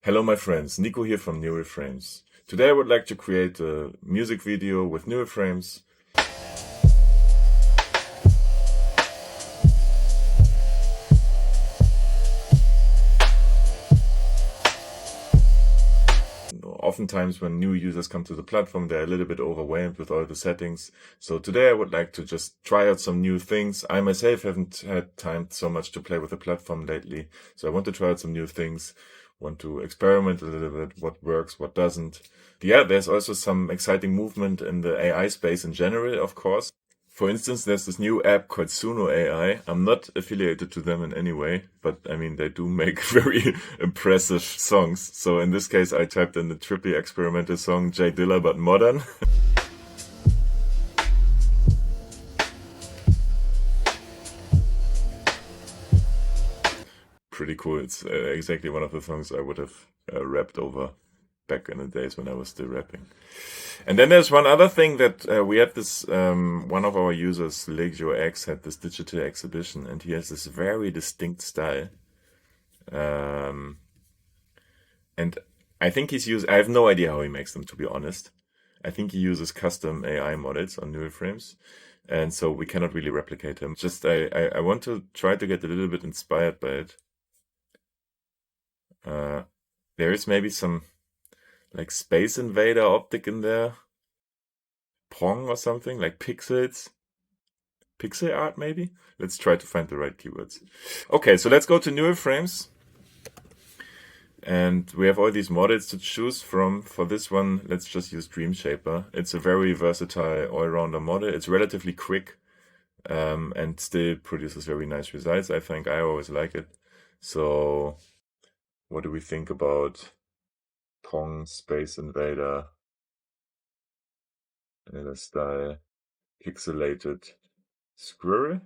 Hello my friends, Nico here from Neuroframes. Today I would like to create a music video with Neuroframes. Oftentimes when new users come to the platform, they're a little bit overwhelmed with all the settings. So today I would like to just try out some new things. I myself haven't had time so much to play with the platform lately. So I want to try out some new things. Want to experiment a little bit, what works, what doesn't. Yeah, there's also some exciting movement in the AI space in general, of course. For instance, there's this new app called Suno AI. I'm not affiliated to them in any way, but I mean, they do make very impressive songs. So in this case, I typed in the trippy experimental song j-dilla but modern. Pretty cool. It's exactly one of the songs I would have rapped over back in the days when I was still rapping. And then there's one other thing that we had this, one of our users, Legio had this digital exhibition, and he has this very distinct style. And I think I have no idea how he makes them, to be honest. I think he uses custom AI models on Neuroframes, and so we cannot really replicate him. Just I want to try to get a little bit inspired by it. There is maybe some like Space Invader optic in there. Pong or something, like pixels. Pixel art maybe? Let's try to find the right keywords. Okay, so let's go to Neuroframes. And we have all these models to choose from. For this one, let's just use Dreamshaper. It's a very versatile all-rounder model. It's relatively quick and still produces very nice results. I think I always like it. So what do we think about Pong, Space Invader, another style, pixelated squirrel?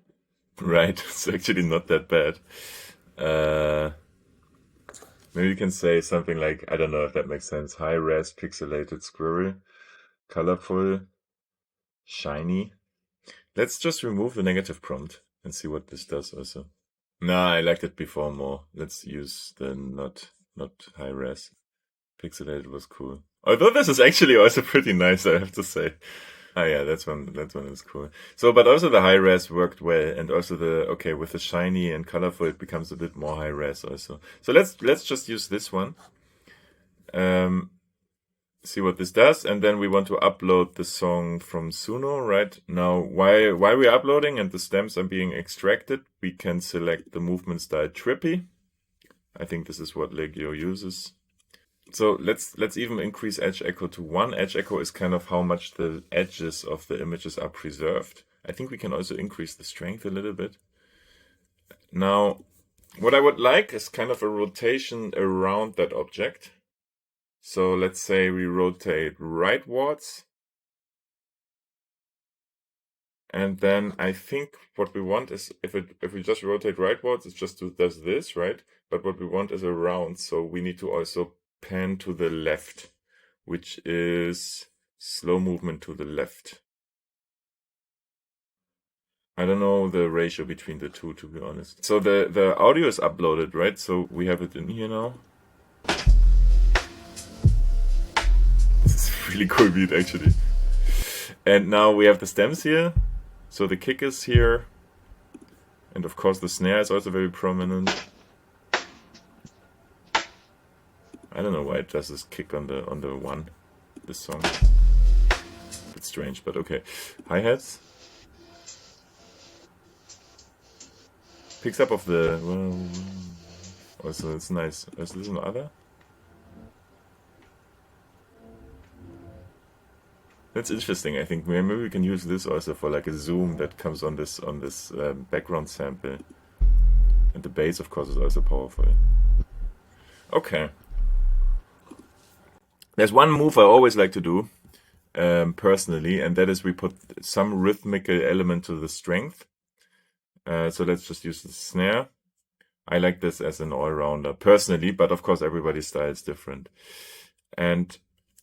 Right, it's actually not that bad. Maybe you can say something like, I don't know if that makes sense, high-res pixelated squirrel, colorful, shiny. Let's just remove the negative prompt and see what this does also. Nah, I liked it before more. Let's use the not high-res. Pixelated was cool. Although this is actually also pretty nice, I have to say. Ah, yeah, that one is cool. So, but also the high res worked well, and also with the shiny and colorful, it becomes a bit more high res also. So let's just use this one. See what this does, and then we want to upload the song from Suno, right? Now, while we're uploading and the stems are being extracted, we can select the movement style trippy. I think this is what Legio uses. So let's even increase edge echo to 1. Edge echo is kind of how much the edges of the images are preserved. I think we can also increase the strength a little bit. Now, what I would like is kind of a rotation around that object. So let's say we rotate rightwards. And then I think what we want is, if we just rotate rightwards, it just does this, right? But what we want is around, so we need to also pan to the left, which is slow movement to the left. I don't know the ratio between the two, to be honest. So the audio is uploaded, right? So we have it in here now. This is a really cool beat, actually. And now we have the stems here. So the kick is here. And of course the snare is also very prominent. I don't know why it does this kick on the one, this song. It's strange, but okay. Hi-hats. Picks up of the, also it's nice. Is this an other? That's interesting. I think maybe we can use this also for like a zoom that comes on this background sample. And the bass, of course, is also powerful. Okay. There's one move I always like to do, personally, and that is we put some rhythmical element to the strength. So let's just use the snare. I like this as an all-rounder, personally, but of course everybody's style is different. And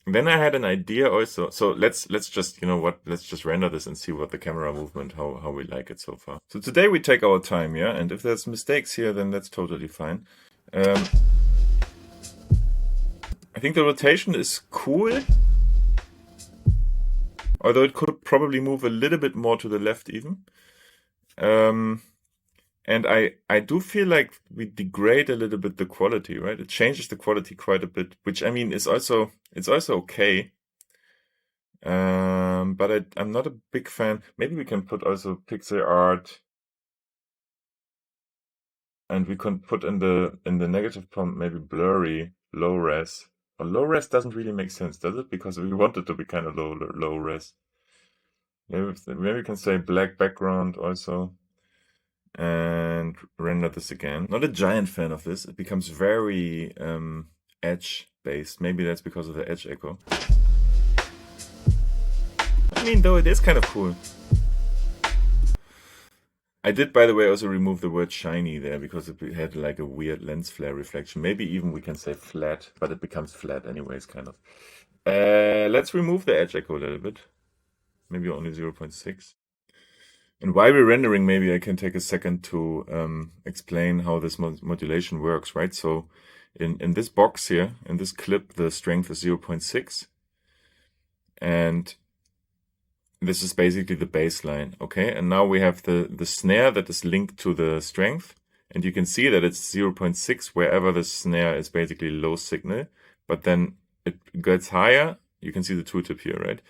then I had an idea also. So let's just, you know what, let's just render this and see what the camera movement, how we like it so far. So today we take our time, yeah? And if there's mistakes here, then that's totally fine. think the rotation is cool, although it could probably move a little bit more to the left even. And I do feel like we degrade a little bit the quality, right? It changes the quality quite a bit, which I mean it's also okay. But I'm not a big fan. Maybe we can put also pixel art, and we can put in the negative prompt maybe blurry, low res. But low res doesn't really make sense, does it? Because we want it to be kind of low res. Maybe we can say black background also. And render this again. Not a giant fan of this. It becomes very edge based. Maybe that's because of the edge echo. I mean, though it is kind of cool. I did, by the way, also remove the word shiny there because it had like a weird lens flare reflection. Maybe even we can say flat, but it becomes flat anyways, kind of. Let's remove the edge echo a little bit. Maybe only 0.6. And while we're rendering, maybe I can take a second to explain how this modulation works, right? So in this box here, in this clip, the strength is 0.6. And this is basically the baseline, okay? And now we have the snare that is linked to the strength. And you can see that it's 0.6 wherever the snare is basically low signal. But then it gets higher. You can see the tooltip here, right?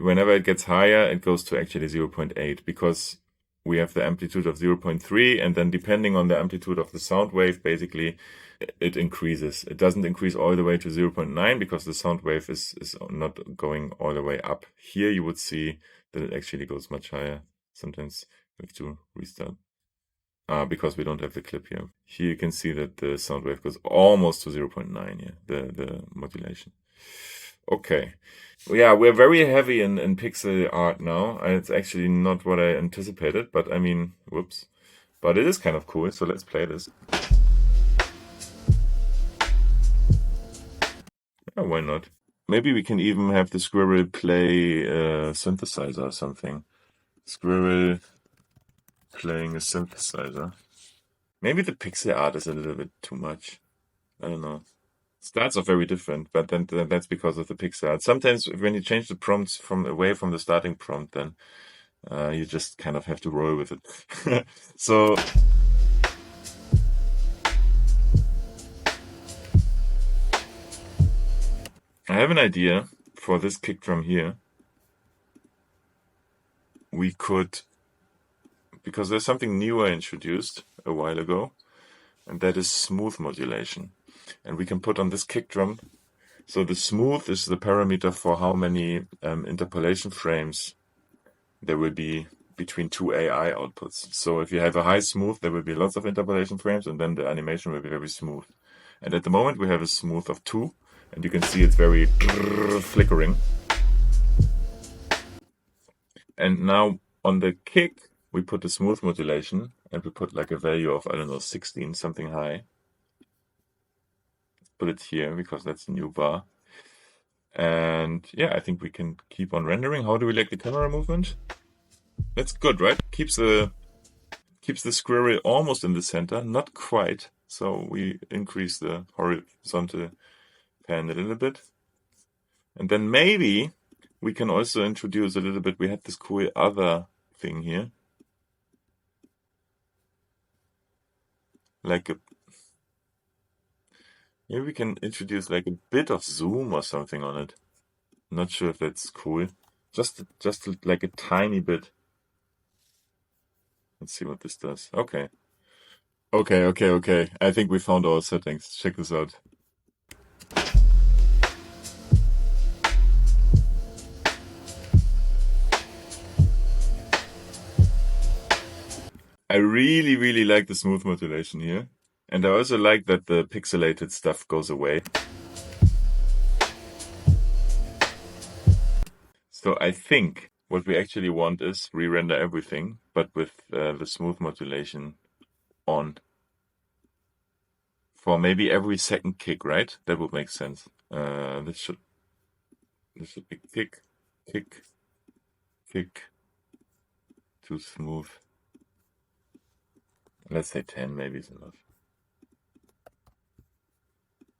Whenever it gets higher, it goes to actually 0.8 because we have the amplitude of 0.3, and then depending on the amplitude of the sound wave, basically it increases. It doesn't increase all the way to 0.9 because the sound wave is not going all the way up. Here you would see that it actually goes much higher. Sometimes we have to restart. Because we don't have the clip here. Here you can see that the sound wave goes almost to 0.9 here, the modulation. Okay. Yeah, we're very heavy in pixel art now. It's actually not what I anticipated, but I mean, whoops. But it is kind of cool, so let's play this. Oh, why not? Maybe we can even have the squirrel play a synthesizer or something. Squirrel playing a synthesizer. Maybe the pixel art is a little bit too much. I don't know. Starts are very different, but then that's because of the pixel art. Sometimes when you change the prompts from away from the starting prompt, then you just kind of have to roll with it. So I have an idea for this kick drum here. We could, because there's something new I introduced a while ago, and that is smooth modulation. And we can put on this kick drum. So the smooth is the parameter for how many interpolation frames there will be between two AI outputs. So if you have a high smooth, there will be lots of interpolation frames, and then the animation will be very smooth. And at the moment we have a smooth of 2, and you can see it's very flickering. And now on the kick, we put the smooth modulation, and we put like a value of, I don't know, 16, something high. Put it here because that's a new bar. And yeah, I think we can keep on rendering. How do we like the camera movement? That's good, right? Keeps the squirrel almost in the center, not quite. So we increase the horizontal pan a little bit. And then maybe we can also introduce a little bit, we had this cool other thing here. Maybe we can introduce like a bit of zoom or something on it. Not sure if that's cool. Just like a tiny bit. Let's see what this does. Okay. Okay. I think we found our settings. Check this out. I really like the smooth modulation here. And I also like that the pixelated stuff goes away. So I think what we actually want is re-render everything, but with the smooth modulation on. For maybe every second kick, right? That would make sense. This should be kick, too smooth. Let's say 10 maybe is enough.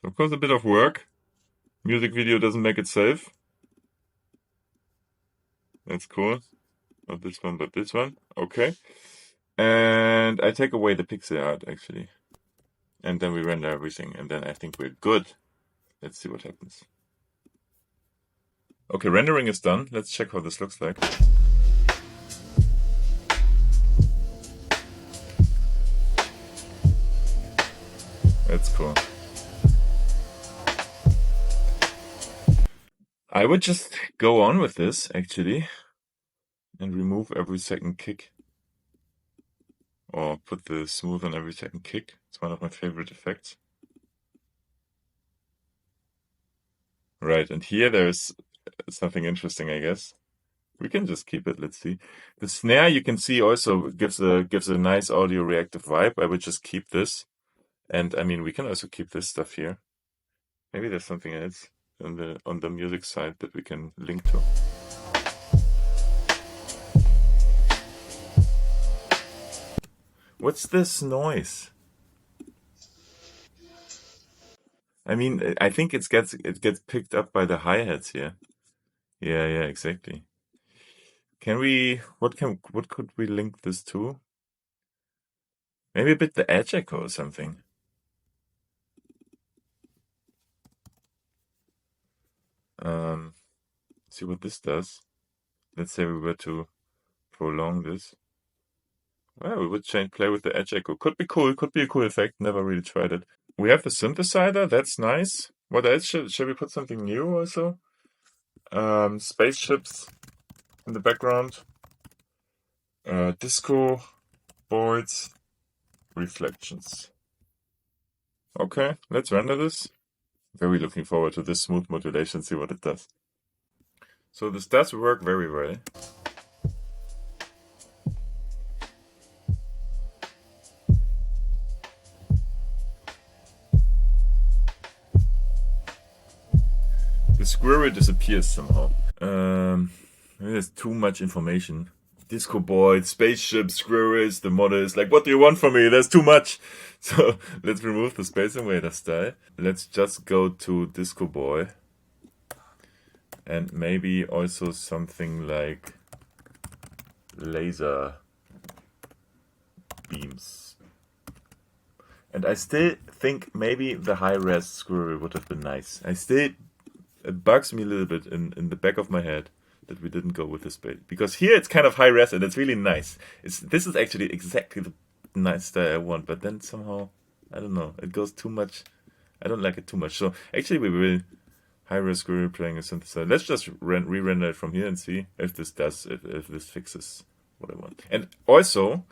Of course, a bit of work, Music video doesn't make it safe. That's cool. Not this one, but this one. Okay. And I take away the pixel art, actually. And then we render everything. And then I think we're good. Let's see what happens. Okay, rendering is done. Let's check how this looks like. That's cool. I would just go on with this, actually, and remove every second kick. Or put the smooth on every second kick. It's one of my favorite effects. Right, and here there's something interesting, I guess. We can just keep it, let's see. The snare, you can see, also gives a nice audio reactive vibe. I would just keep this. And I mean, we can also keep this stuff here. Maybe there's something else on the music side that we can link to. What's this noise? I mean, I think it gets picked up by the hi-hats here. Yeah, exactly. What could we link this to? Maybe a bit the edge echo or something. See what this does. Let's say we were to prolong this. Well, we would play with the edge echo. Could be cool. Could be a cool effect. Never really tried it. We have the synthesizer. That's nice. What else? Should we put something new also? Spaceships in the background. Disco boards. Reflections. Okay, let's render this. Very looking forward to this smooth modulation, see what it does. So this does work very well. The squirrel disappears somehow. There's too much information. Disco board, spaceship, squirrels, the models. Like, what do you want from me? There's too much. So let's remove the Space Invader style. Let's just go to Disco Boy. And maybe also something like laser beams. And I still think maybe the high-res squirrel would have been nice. It bugs me a little bit in the back of my head that we didn't go with this bit. Because here it's kind of high-res and it's really nice. This is actually exactly the nice style I want, but then somehow, I don't know, it goes too much. I don't like it too much. So actually we will high-res squirrel playing a synthesizer. Let's just re-render it from here and see if this if this fixes what I want. And also,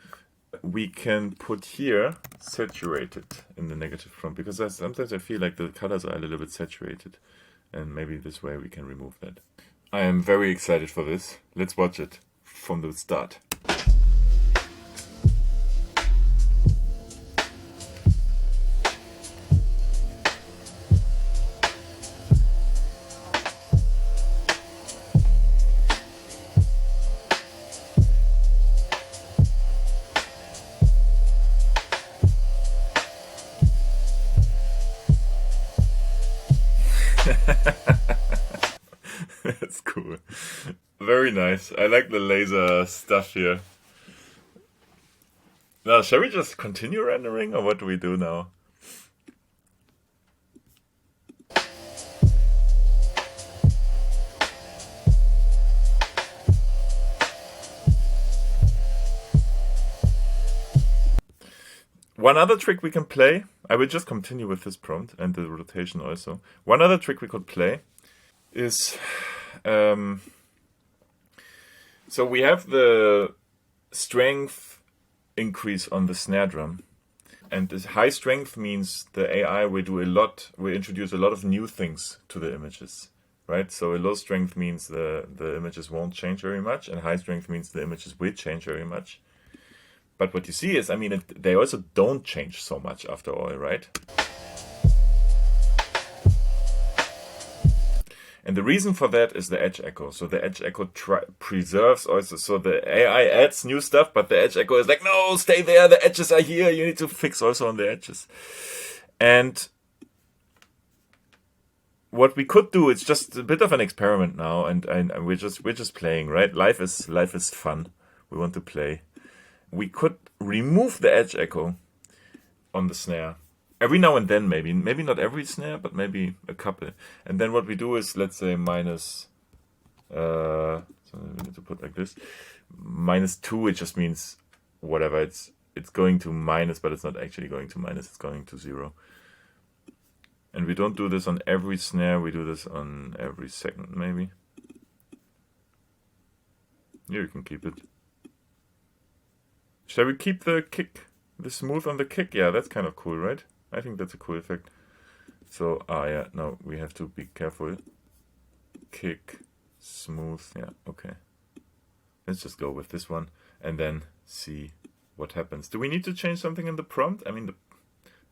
we can put here saturated in the negative prompt, because sometimes I feel like the colors are a little bit saturated, and maybe this way we can remove that. I am very excited for this. Let's watch it from the start. That's cool. Very nice. I like the laser stuff here. Now, shall we just continue rendering, or what do we do now? One other trick we can play, I will just continue with this prompt and the rotation also. One other trick we could play is, so we have the strength increase on the snare drum. And this high strength means the AI will introduce a lot of new things to the images, right? So a low strength means the images won't change very much, and high strength means the images will change very much. But what you see is, I mean, they also don't change so much after all, right? And the reason for that is the edge echo. So the edge echo preserves also. So the AI adds new stuff, but the edge echo is like, no, stay there. The edges are here. You need to fix also on the edges. And what we could do, it's just a bit of an experiment now, and we're just playing, right? Life is fun. We want to play. We could remove the edge echo on the snare every now and then, maybe not every snare, but maybe a couple. And then what we do is, let's say minus. So we need to put like this. -2. It just means whatever. It's going to minus, but it's not actually going to minus. It's going to 0. And we don't do this on every snare. We do this on every second, maybe. Here you can keep it. Shall we keep the kick, the smooth on the kick? Yeah, that's kind of cool, right? I think that's a cool effect. So, yeah, no, we have to be careful. Kick, smooth, yeah, okay. Let's just go with this one and then see what happens. Do we need to change something in the prompt? I mean, the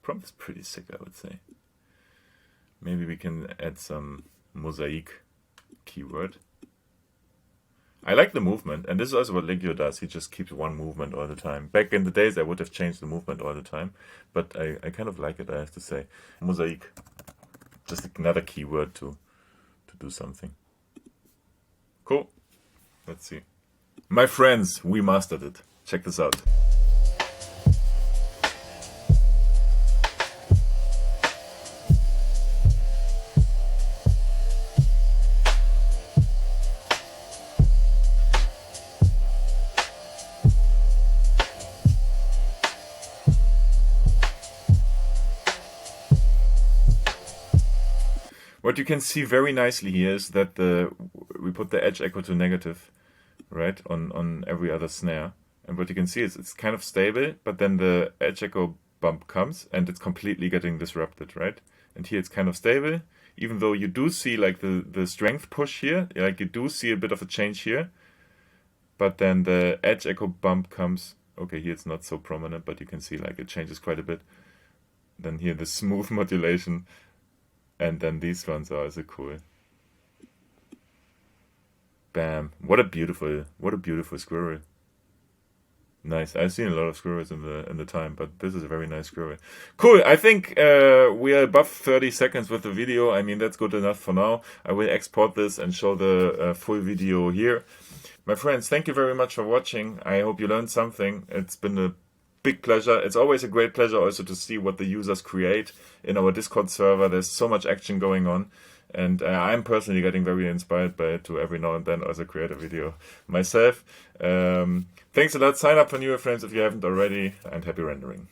prompt is pretty sick, I would say. Maybe we can add some mosaic keyword. I like the movement, and this is also what Legio does. He just keeps one movement all the time. Back in the days, I would have changed the movement all the time, but I kind of like it, I have to say. Mosaic, just another keyword to do something. Cool. Let's see. My friends, we mastered it. Check this out. What you can see very nicely here is that we put the edge echo to negative, right, on every other snare. And what you can see is it's kind of stable, but then the edge echo bump comes and it's completely getting disrupted, right? And here it's kind of stable, even though you do see like the strength push here, like you do see a bit of a change here. But then the edge echo bump comes, okay, here it's not so prominent, but you can see like it changes quite a bit. Then here the smooth modulation. And then these ones are also cool. Bam! What a beautiful squirrel. Nice. I've seen a lot of squirrels in the time, but this is a very nice squirrel. Cool. I think we are above 30 seconds with the video. I mean, that's good enough for now. I will export this and show the full video here. My friends, thank you very much for watching. I hope you learned something. It's been a big pleasure. It's always a great pleasure also to see what the users create in our Discord server. There's so much action going on, and I'm personally getting very inspired by it to every now and then also create a video myself. Thanks a lot. Sign up for newer friends if you haven't already, and happy rendering.